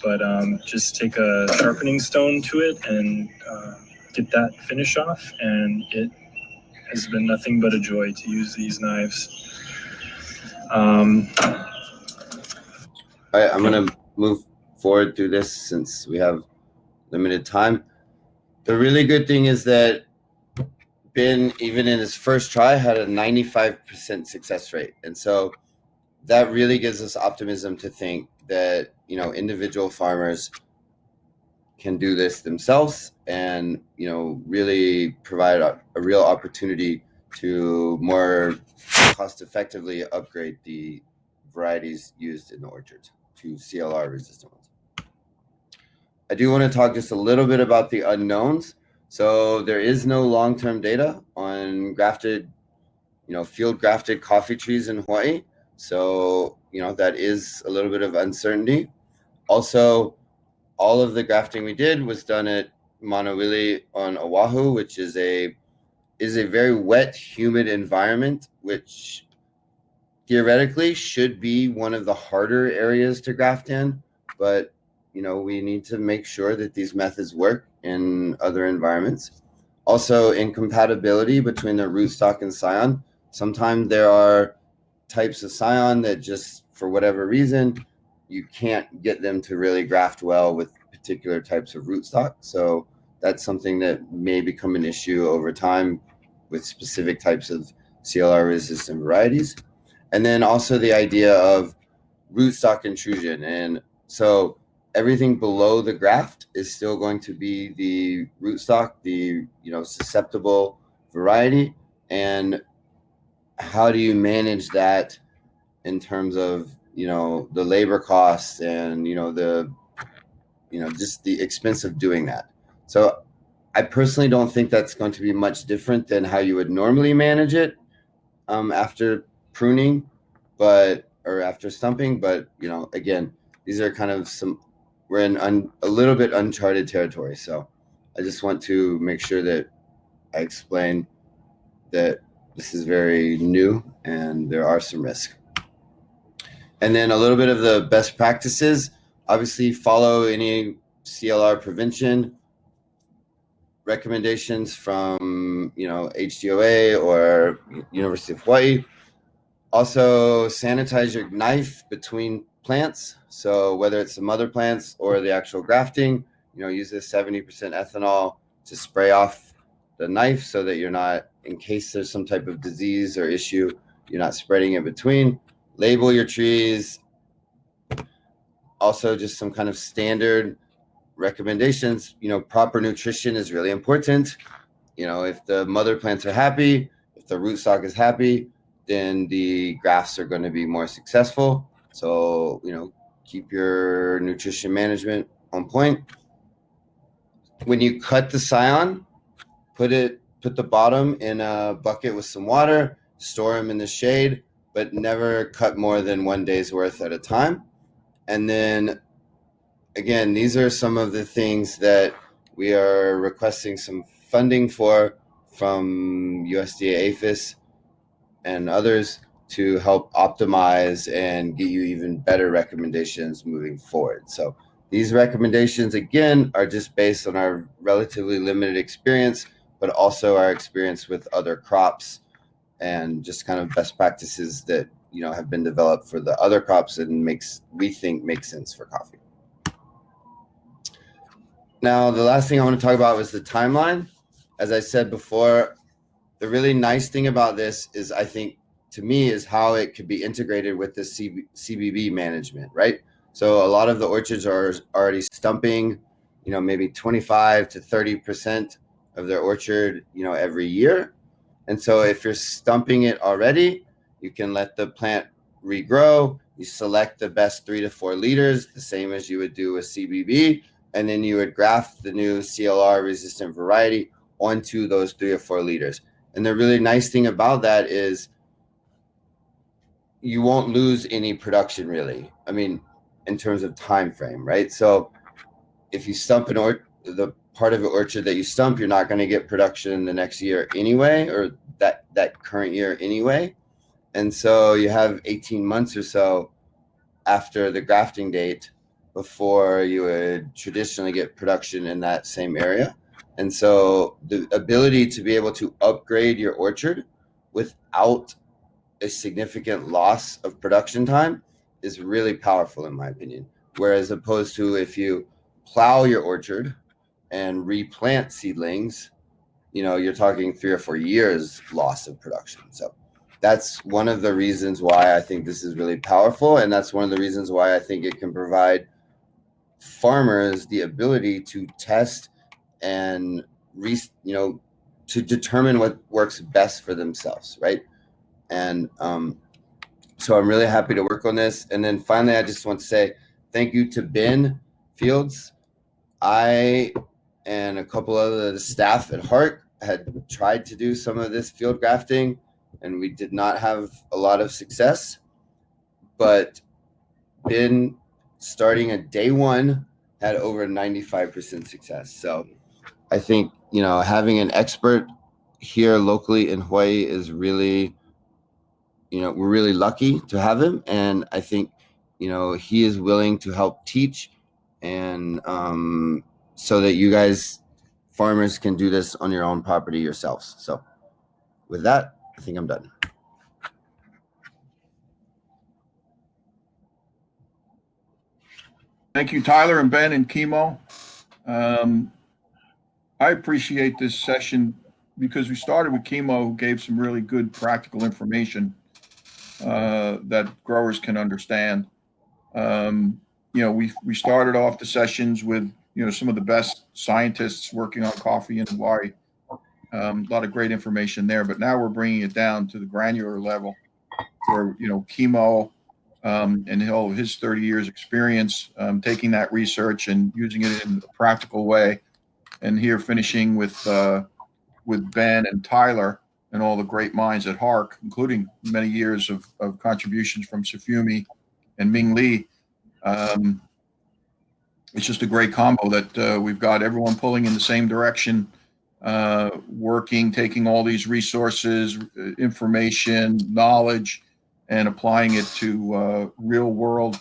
But just take a sharpening stone to it and get that finish off, and it has been nothing but a joy to use these knives. All right, I'm going to move forward through this since we have limited time. The really good thing is that Ben, even in his first try, had a 95% success rate. And so that really gives us optimism to think that, individual farmers can do this themselves and, really provide a real opportunity to more cost effectively upgrade the varieties used in the orchards to CLR resistant ones. I do want to talk just a little bit about the unknowns. So there is no long-term data on grafted, field grafted coffee trees in Hawaii. So, that is a little bit of uncertainty. Also, all of the grafting we did was done at Manawili on Oahu, which is a very wet, humid environment, which theoretically should be one of the harder areas to graft in. But, we need to make sure that these methods work in other environments. Also, incompatibility between the rootstock and scion. Sometimes there are types of scion that just, for whatever reason, you can't get them to really graft well with particular types of rootstock. So that's something that may become an issue over time with specific types of CLR resistant varieties. And then also the idea of rootstock intrusion. And so everything below the graft is still going to be the rootstock, the susceptible variety. And how do you manage that in terms of the labor costs and just the expense of doing that? So I personally don't think that's going to be much different than how you would normally manage it after pruning, or after stumping. But again, these are kind of we're in a little bit uncharted territory. So I just want to make sure that I explain that this is very new and there are some risks. And then a little bit of the best practices. Obviously, follow any CLR prevention recommendations from HCGA or University of Hawaii. Also, sanitize your knife between plants. So whether it's the mother plants or the actual grafting, use this 70% ethanol to spray off the knife so that you're not, in case there's some type of disease or issue, you're not spreading it between. Label your trees. Also, just some kind of standard recommendations. Proper nutrition is really important. If the mother plants are happy, if the rootstock is happy, then the grafts are going to be more successful. So, keep your nutrition management on point. When you cut the scion, put the bottom in a bucket with some water, store them in the shade, but never cut more than 1 day's worth at a time. And then again, these are some of the things that we are requesting some funding for from USDA APHIS and others to help optimize and get you even better recommendations moving forward. So these recommendations, again, are just based on our relatively limited experience, but also our experience with other crops and just kind of best practices that have been developed for the other crops and we think makes sense for coffee. Now, the last thing I want to talk about was the timeline. As I said before, the really nice thing about this is, I think, to me, is how it could be integrated with the CBB management, right? So a lot of the orchards are already stumping, maybe 25 to 30% of their orchard, every year. And so if you're stumping it already, you can let the plant regrow. You select the best 3 to 4 liters, the same as you would do with CBB. And then you would graft the new CLR resistant variety onto those 3 or 4 liters. And the really nice thing about that is you won't lose any production, really. I mean, in terms of time frame, right? So if you stump the part of the orchard that you stump, you're not going to get production the next year anyway, or that current year anyway. And so you have 18 months or so after the grafting date before you would traditionally get production in that same area. And so the ability to be able to upgrade your orchard without a significant loss of production time is really powerful, in my opinion. Whereas opposed to if you plow your orchard and replant seedlings, you're talking 3 or 4 years loss of production. So that's one of the reasons why I think this is really powerful. And that's one of the reasons why I think it can provide farmers the ability to test and to determine what works best for themselves, right? And so I'm really happy to work on this. And then finally, I just want to say thank you to Ben Fields. I and a couple of the staff at HARC had tried to do some of this field grafting, and we did not have a lot of success. But Ben, starting at day one, had over 95% success. So I think, having an expert here locally in Hawaii is really, we're really lucky to have him. And I think, he is willing to help teach and so that you guys, farmers, can do this on your own property yourselves. So with that, I think I'm done. Thank you, Tyler and Ben and Chemo. I appreciate this session because we started with Chemo, who gave some really good practical information that growers can understand. We started off the sessions with some of the best scientists working on coffee in Hawaii. A lot of great information there, but now we're bringing it down to the granular level, where Chemo and his 30 years experience taking that research and using it in a practical way, and here finishing with Ben and Tyler and all the great minds at HARC, including many years of contributions from Sufumi and Ming Lee. It's just a great combo that we've got everyone pulling in the same direction, working, taking all these resources, information, knowledge, and applying it to real world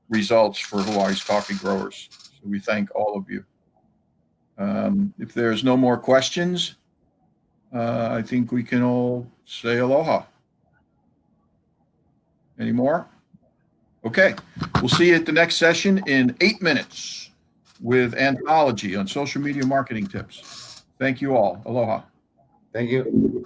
results for Hawaii's coffee growers. So we thank all of you. If there's no more questions, I think we can all say aloha. Any more? Okay, we'll see you at the next session in 8 minutes with Anthology on social media marketing tips. Thank you all. Aloha. Thank you.